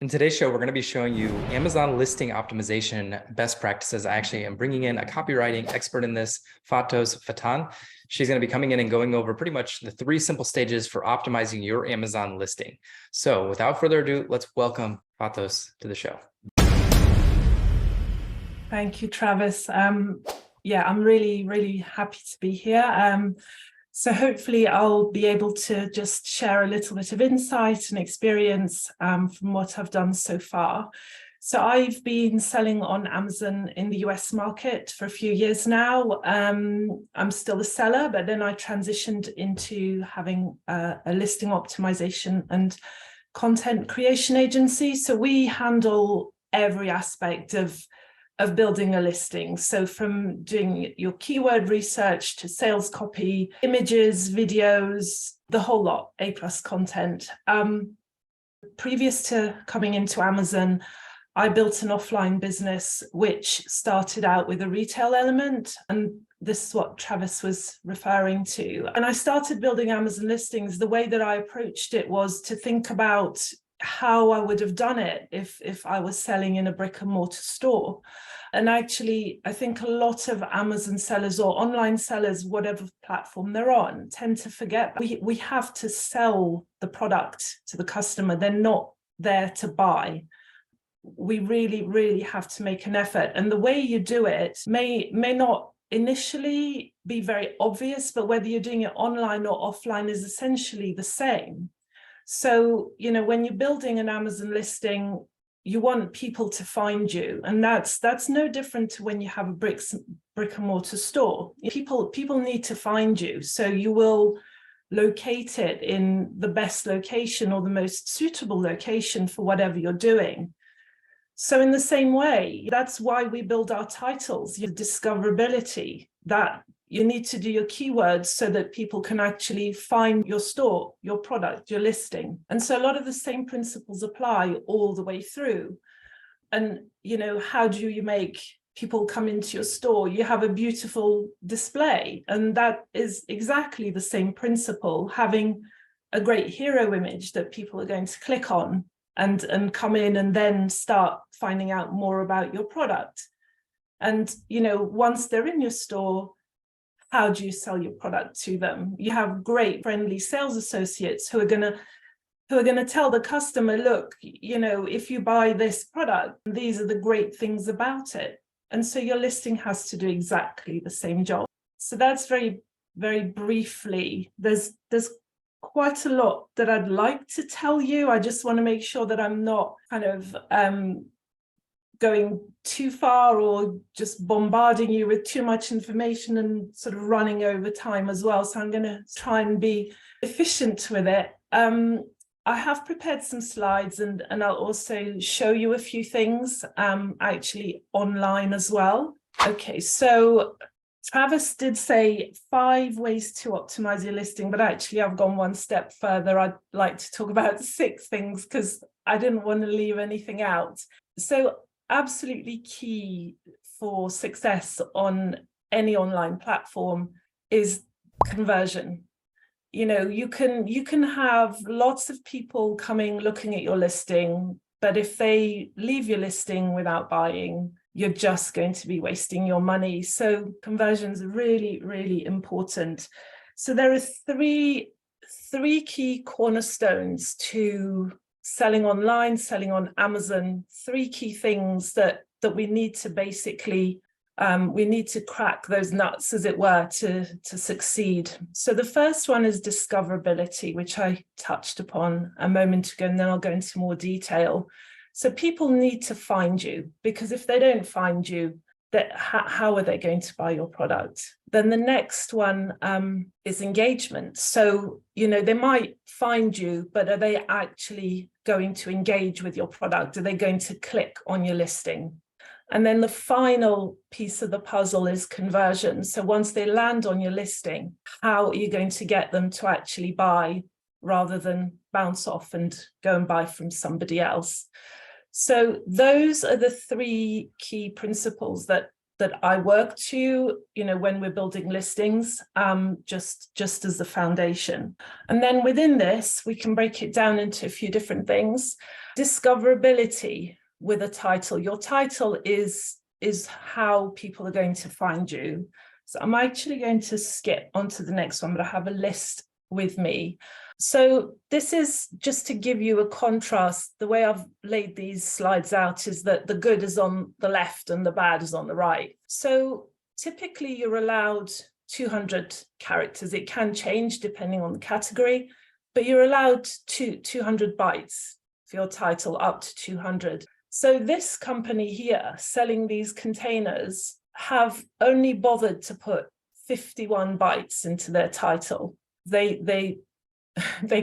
In today's show, we're going to be showing you Amazon listing optimization best practices. I actually am bringing in a copywriting expert in this, Fatin. She's going to be coming in and going over pretty much the 3 simple stages for optimizing your Amazon listing. So without further ado, let's welcome Fatos to the show. Thank you, Travis. I'm really happy to be here. So hopefully I'll be able to just share a little bit of insight and experience from what I've done so far. So I've been selling on Amazon in the US market for a few years now. I'm still a seller, but then I transitioned into having a listing optimization and content creation agency. So we handle every aspect of building a listing. So from doing your keyword research to sales copy, images, videos, the whole lot, A+ content. Previous to coming into Amazon, I built an offline business which started out with a retail element, and this is what Travis was referring to. And I started building Amazon listings. The way that I approached it was to think about how I would have done it if I was selling in a brick and mortar store. And actually, I think a lot of Amazon sellers or online sellers, whatever platform they're on, tend to forget we have to sell the product to the customer. They're not there to buy. We really have to make an effort. And the way you do it may not initially be very obvious, but whether you're doing it online or offline is essentially the same. So, when you're building an Amazon listing, you want people to find you. And that's no different to when you have a brick and mortar store. People need to find you. So you will locate it in the best location or the most suitable location for whatever you're doing. So in the same way, that's why we build our titles, your discoverability, that you need to do your keywords so that people can actually find your store, your product, your listing. And so a lot of the same principles apply all the way through. And, how do you make people come into your store? You have a beautiful display, and that is exactly the same principle, having a great hero image that people are going to click on and come in and then start finding out more about your product. And, once they're in your store, how do you sell your product to them? You have great friendly sales associates who are going to tell the customer, look, if you buy this product, these are the great things about it. And so your listing has to do exactly the same job. So that's very, very briefly. There's quite a lot that I'd like to tell you. I just want to make sure that I'm not kind of going too far or just bombarding you with too much information and sort of running over time as well. So I'm going to try and be efficient with it. I have prepared some slides and I'll also show you a few things actually online as well. Okay, so Travis did say 5 ways to optimize your listing, but actually I've gone one step further. I'd like to talk about 6 things because I didn't want to leave anything out. So absolutely key for success on any online platform is conversion. You can have lots of people coming looking at your listing, but if they leave your listing without buying, you're just going to be wasting your money. So conversion is really important. So there are three key cornerstones to selling online, selling on Amazon, 3 key things that we need to basically, we need to crack those nuts, as it were, to succeed. So the first one is discoverability, which I touched upon a moment ago, and then I'll go into more detail. So people need to find you, because if they don't find you, how are they going to buy your product? Then the next one is engagement. So, they might find you, but are they actually going to engage with your product? Are they going to click on your listing? And then the final piece of the puzzle is conversion. So once they land on your listing, how are you going to get them to actually buy rather than bounce off and go and buy from somebody else? So those are the 3 key principles that I work to, when we're building listings, just as the foundation. And then within this, we can break it down into a few different things. Discoverability with a title. Your title is how people are going to find you. So I'm actually going to skip onto the next one, but I have a list with me. So this is just to give you a contrast. The way I've laid these slides out is that the good is on the left and the bad is on the right. So typically you're allowed 200 characters. It can change depending on the category, but you're allowed 200 bytes for your title, up to 200. So this company here selling these containers have only bothered to put 51 bytes into their title. They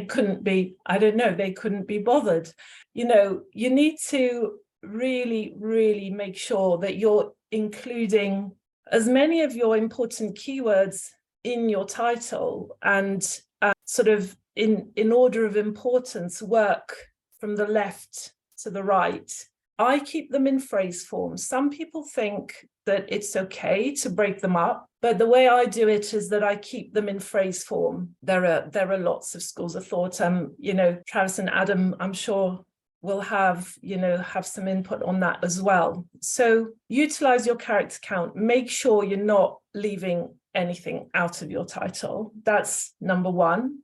couldn't be, I don't know, they couldn't be bothered. You know, you need to really make sure that you're including as many of your important keywords in your title, and sort of in order of importance, work from the left to the right. I keep them in phrase form. Some people think that it's okay to break them up, but the way I do it is that I keep them in phrase form. There are lots of schools of thought. You know, Travis and Adam, I'm sure, will have some input on that as well. So utilize your character count. Make sure you're not leaving anything out of your title. That's number one.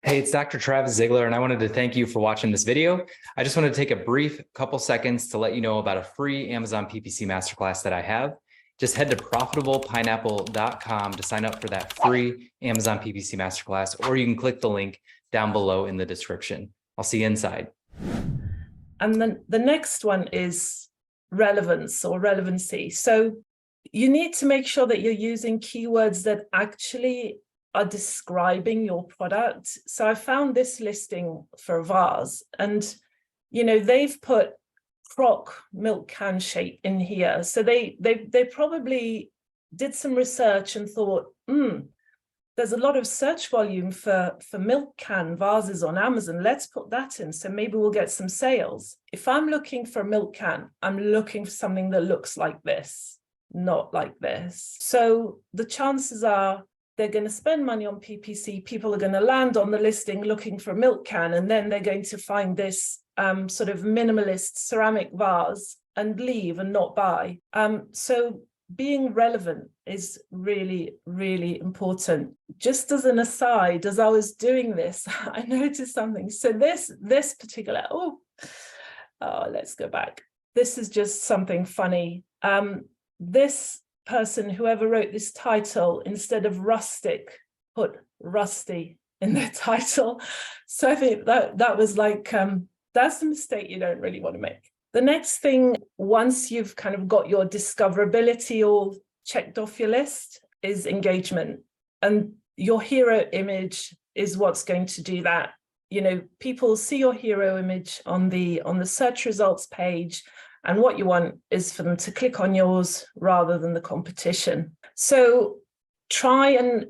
Hey, it's Dr. Travis Ziegler, and I wanted to thank you for watching this video. I just want to take a brief couple seconds to let you know about a free Amazon PPC Masterclass that I have. Just head to profitablepineapple.com to sign up for that free Amazon PPC Masterclass, or you can click the link down below in the description. I'll see you inside. And then the next one is relevance or relevancy. So you need to make sure that you're using keywords that actually are describing your product. So I found this listing for a vase, and you know, they've put crock milk can shape in here. So they probably did some research and thought, there's a lot of search volume for milk can vases on Amazon. Let's put that in. So maybe we'll get some sales. If I'm looking for a milk can, I'm looking for something that looks like this, not like this. So the chances are they're going to spend money on PPC. People are going to land on the listing looking for a milk can, and then they're going to find this sort of minimalist ceramic vase and leave and not buy. So being relevant is really important. Just as an aside, as I was doing this, I noticed something. So this particular, let's go back. This is just something funny. This person, whoever wrote this title, instead of rustic, put rusty in their title. So I think that was like, that's a mistake you don't really want to make. The next thing, once you've kind of got your discoverability all checked off your list, is engagement. And your hero image is what's going to do that. You know, people see your hero image on the search results page, and what you want is for them to click on yours rather than the competition. So try and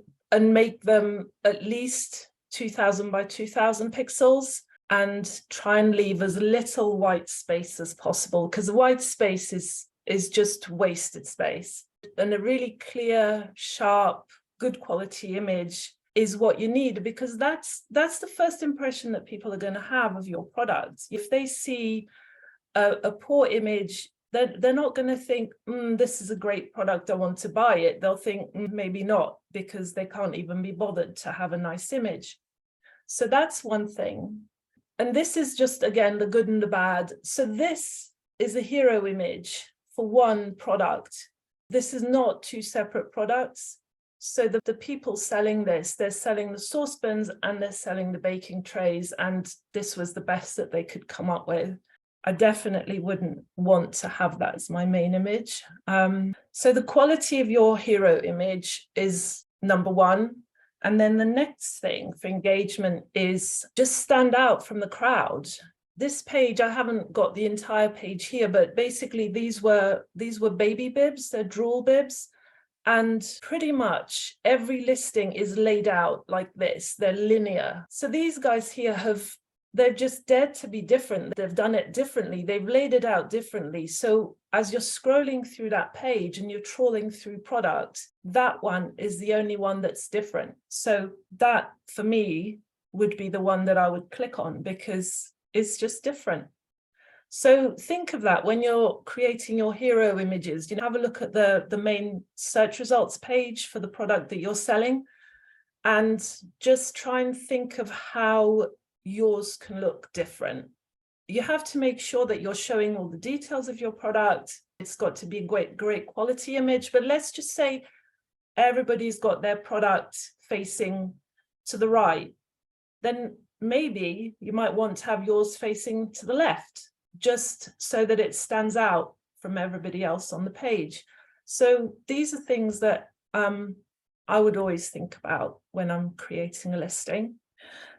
make them at least 2000 by 2000 pixels, and try and leave as little white space as possible, because white space is just wasted space. And a really clear, sharp, good quality image is what you need, because that's the first impression that people are going to have of your product. If they see a poor image, they're not going to think, this is a great product, I want to buy it. They'll think, maybe not, because they can't even be bothered to have a nice image. So that's one thing. And this is just, again, the good and the bad. So this is a hero image for one product. This is not two separate products. So the people selling this, they're selling the saucepans and they're selling the baking trays, and this was the best that they could come up with. I definitely wouldn't want to have that as my main image. So the quality of your hero image is number one. And then the next thing for engagement is just stand out from the crowd. This page, I haven't got the entire page here, but basically these were baby bibs, they're drool bibs. And pretty much every listing is laid out like this. They're linear. So these guys here they're just dared to be different. They've done it differently. They've laid it out differently. So as you're scrolling through that page and you're trawling through product, that one is the only one that's different. So that, for me, would be the one that I would click on, because is just different. So think of that when you're creating your hero images. Have a look at the main search results page for the product that you're selling, and just try and think of how yours can look different. You have to make sure that you're showing all the details of your product. It's got to be a great quality image, but let's just say everybody's got their product facing to the right. Then maybe you might want to have yours facing to the left, just so that it stands out from everybody else on the page. So these are things that I would always think about when I'm creating a listing.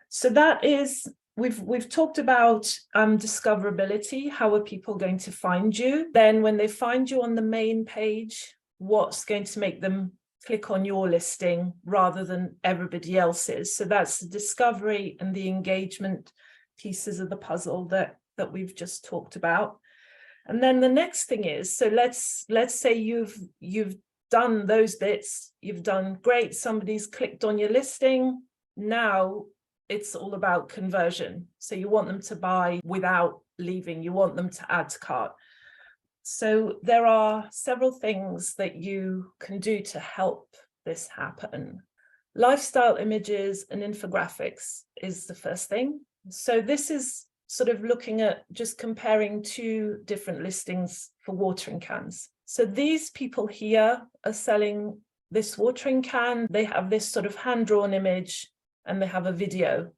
So that is, we've talked about discoverability. How are people going to find you? Then when they find you on the main page, what's going to make them click on your listing rather than everybody else's? So that's the discovery and the engagement pieces of the puzzle that we've just talked about. And then the next thing is, so let's say you've done those bits, you've done great, somebody's clicked on your listing. Now it's all about conversion. So you want them to buy without leaving, you want them to add to cart. So there are several things that you can do to help this happen. Lifestyle images and infographics is the first thing. So this is sort of looking at just comparing two different listings for watering cans. So these people here are selling this watering can. They have this sort of hand-drawn image and they have a video.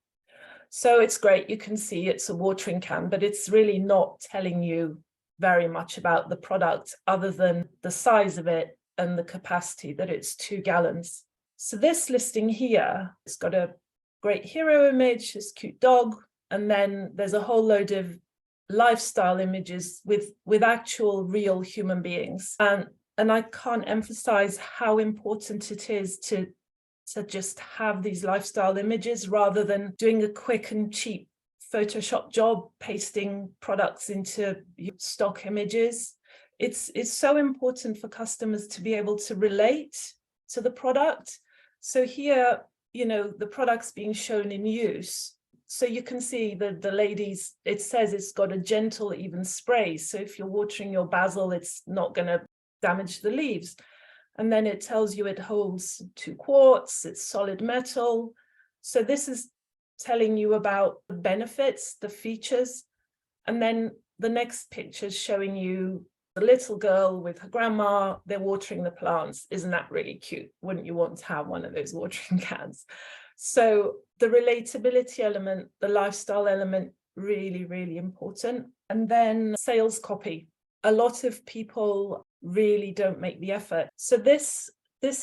So it's great. You can see it's a watering can, but it's really not telling you very much about the product other than the size of it and the capacity, that it's 2 gallons. So this listing here, it's got a great hero image, this cute dog, and then there's a whole load of lifestyle images with actual real human beings. And I can't emphasize how important it is to just have these lifestyle images rather than doing a quick and cheap Photoshop job, pasting products into stock images. It's so important for customers to be able to relate to the product. So here, the product's being shown in use. So you can see the ladies, it says it's got a gentle, even spray. So if you're watering your basil, it's not going to damage the leaves. And then it tells you it holds 2 quarts, it's solid metal. So this is telling you about the benefits, the features. And then the next picture is showing you the little girl with her grandma, they're watering the plants. Isn't that really cute? Wouldn't you want to have one of those watering cans? So the relatability element, the lifestyle element, really, really important. And then sales copy. A lot of people really don't make the effort. So this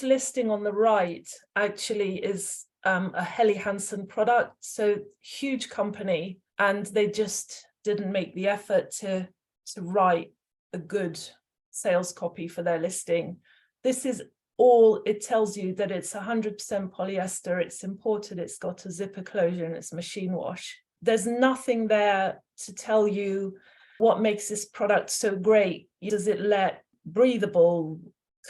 listing on the right actually is a Helly Hansen product. So huge company, and they just didn't make the effort to write a good sales copy for their listing. This is all, it tells you that it's 100% polyester, it's imported, it's got a zipper closure, and it's machine wash. There's nothing there to tell you what makes this product so great. Does it let breathable?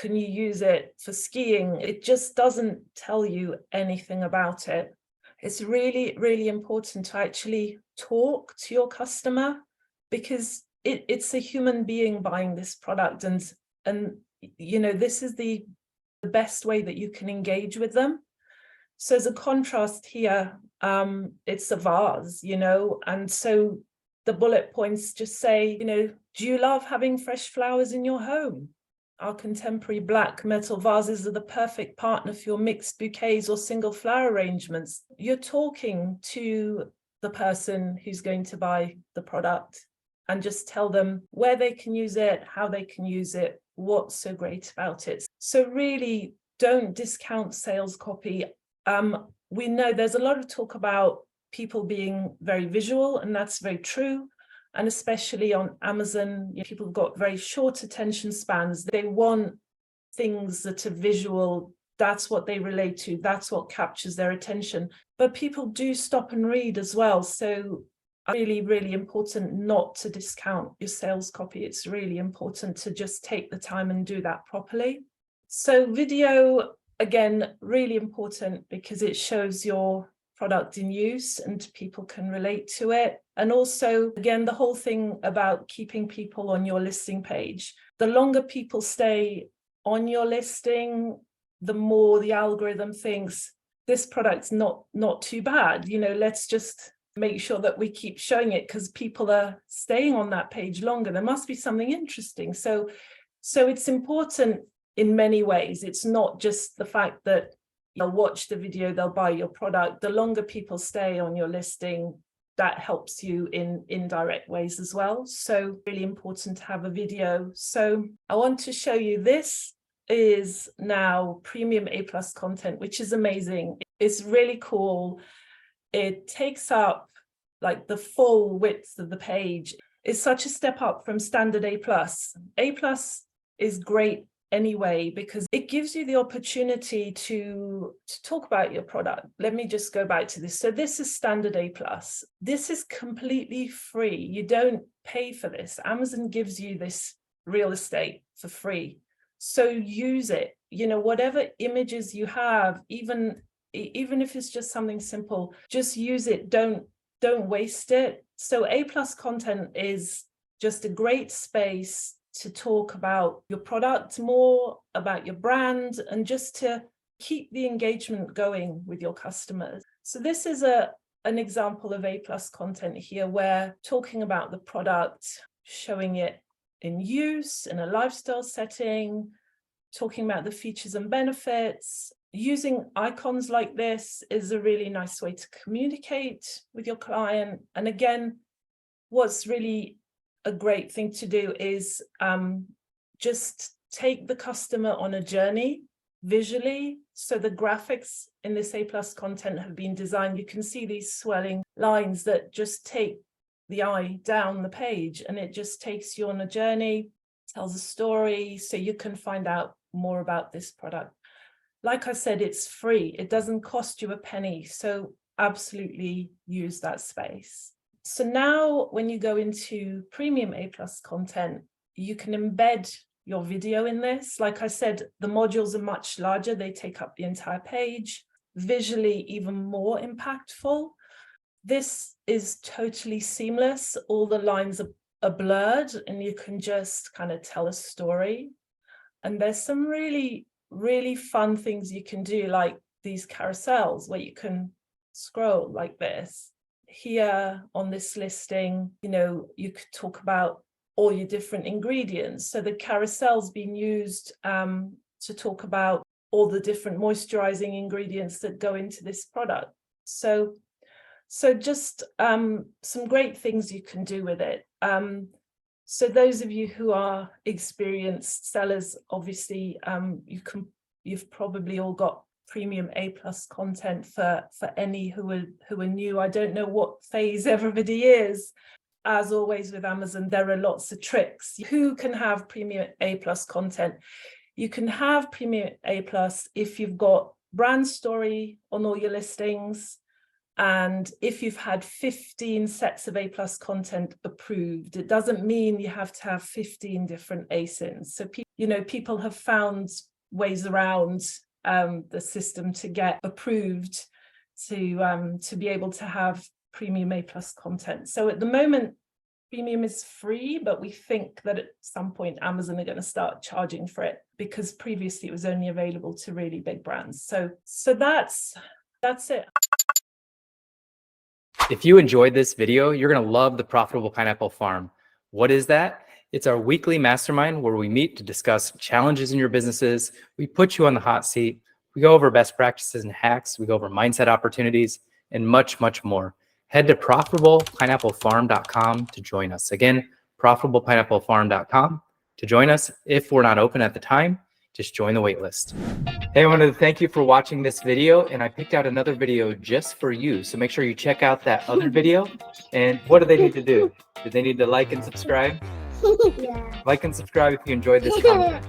Can you use it for skiing? It just doesn't tell you anything about it. It's really, really important to actually talk to your customer, because it's a human being buying this product, and this is the best way that you can engage with them. So as a contrast here, it's a vase, and so the bullet points just say, do you love having fresh flowers in your home? Our contemporary black metal vases are the perfect partner for your mixed bouquets or single flower arrangements. You're talking to the person who's going to buy the product, and just tell them where they can use it, how they can use it, what's so great about it. So really don't discount sales copy. We know there's a lot of talk about people being very visual, and that's very true. And especially on Amazon, people have got very short attention spans. They want things that are visual. That's what they relate to. That's what captures their attention. But people do stop and read as well. So really, really important not to discount your sales copy. It's really important to just take the time and do that properly. So video, again, really important because it shows your product in use and people can relate to it. And also, again, the whole thing about keeping people on your listing page. The longer people stay on your listing, the more the algorithm thinks this product's not too bad. Let's just make sure that we keep showing it because people are staying on that page longer. There must be something interesting. So it's important in many ways. It's not just the fact that they'll watch the video, they'll buy your product. The longer people stay on your listing, that helps you in indirect ways as well. So really important to have a video. So I want to show you, this is now premium A+ content, which is amazing. It's really cool. It takes up like the full width of the page. It's such a step up from standard A+. A+ is great anyway, because it gives you the opportunity to talk about your product. Let me just go back to this. So this is standard A+. This is completely free. You don't pay for this. Amazon gives you this real estate for free. So use it. Whatever images you have, even if it's just something simple, just use it. Don't waste it. So A+ content is just a great space to talk about your product more, about your brand, and just to keep the engagement going with your customers. So this is an example of A+ content here, where talking about the product, showing it in use in a lifestyle setting, talking about the features and benefits. Using icons like this is a really nice way to communicate with your client. And again, what's really a great thing to do is just take the customer on a journey visually. So the graphics in this A+ content have been designed. You can see these swelling lines that just take the eye down the page, and it just takes you on a journey, tells a story, so you can find out more about this product. Like I said, it's free. It doesn't cost you a penny. So absolutely use that space. So now when you go into premium A+ content, you can embed your video in this. Like I said, the modules are much larger. They take up the entire page, visually even more impactful. This is totally seamless. All the lines are blurred and you can just kind of tell a story. And there's some really, really fun things you can do, like these carousels where you can scroll like this. Here on this listing, you could talk about all your different ingredients. So the carousel's been used to talk about all the different moisturizing ingredients that go into this product. So just some great things you can do with it. So those of you who are experienced sellers, obviously, you've probably all got premium A+ content. For any who are new, I don't know what phase everybody is. As always with Amazon, there are lots of tricks. Who can have premium A+ content? You can have premium A+ if you've got brand story on all your listings, and if you've had 15 sets of A+ content approved. It doesn't mean you have to have 15 different ASINs. So people have found ways around the system to get approved to be able to have premium A+ content. So at the moment, premium is free, but we think that at some point Amazon are going to start charging for it, because previously it was only available to really big brands. So that's it. If you enjoyed this video, you're going to love the Profitable Pineapple Farm. What is that? It's our weekly mastermind where we meet to discuss challenges in your businesses. We put you on the hot seat. We go over best practices and hacks. We go over mindset opportunities and much, much more. Head to profitablepineapplefarm.com to join us. Again, profitablepineapplefarm.com to join us. If we're not open at the time, just join the wait list. Hey, I wanted to thank you for watching this video, and I picked out another video just for you. So make sure you check out that other video. And what do they need to do? Do they need to like and subscribe? Yeah. Like and subscribe if you enjoyed this content.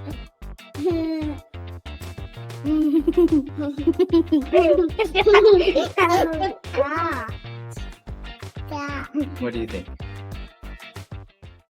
What do you think?